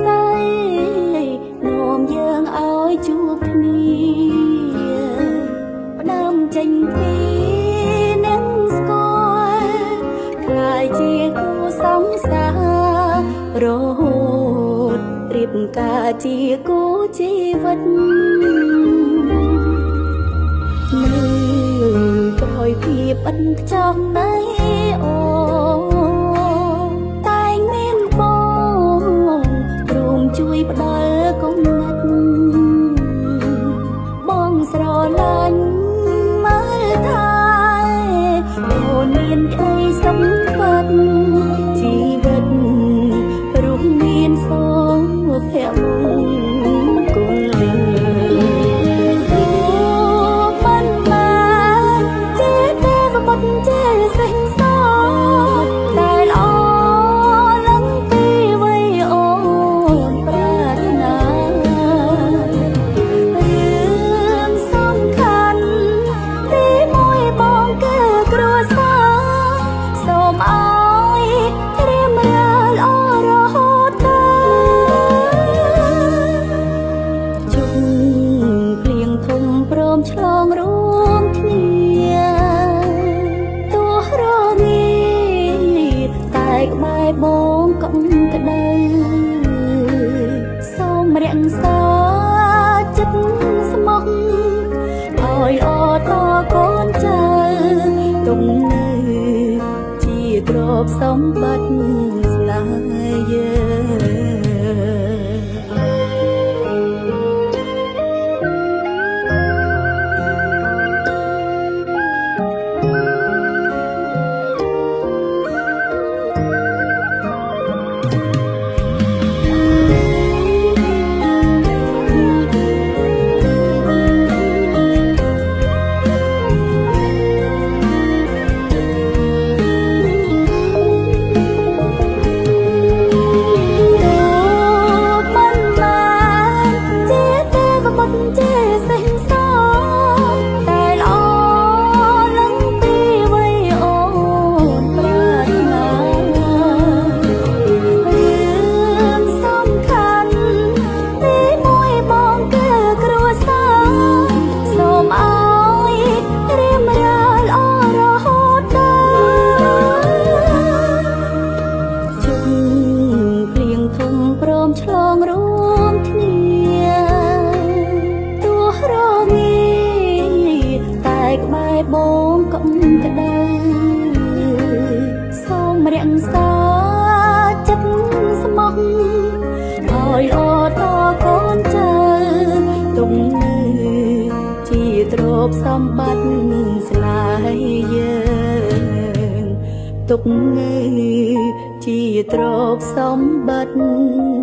ស័យនាំយើងឲ្យជួបគ្នាផ្ដើមចេញពីនឹងស្គាល់ខ្លាយជាគូសង្សាររហូតរៀបការជាគូជីវិតនៅក្រោយភាពឥតខ្ចោះនៃអូតែងមានបងរួមជួយផ្ដល់គំនិតបងស្រឡាញ់មើលថាអូនមានក្តីសម្បត្តិជីវិតរួមមានសុភមង្គលជាសេះសតែល្អនឹងពីវ័យអូនប្រាថ្នារឿងសំខាន់ទីមួយបងគឺគ្រួសារសូមឲ្យរៀបរាល់ល្អរហូតដល់ជុំភ្លៀងធំព្រមឆ្លងរួមគ្នាក្បែរបងកំក្តៅសូមរក្សាចិត្តស្មោះឲ្យអតកូនចៅទុំនៅជាទ្រព្យសម្បត្តិស្នេហ៍យើងឆ្លងរួមគ្នាទោះរងាតែក្បែរបងកំក្តៅសូមរក្សាចិត្តស្មោះឲ្យអតកូនចៅទុំនៅជាទ្រព្យសម្បត្តិស្នេហ៍យើងទុកនៅជាទ្រព្យសម្បត្តិ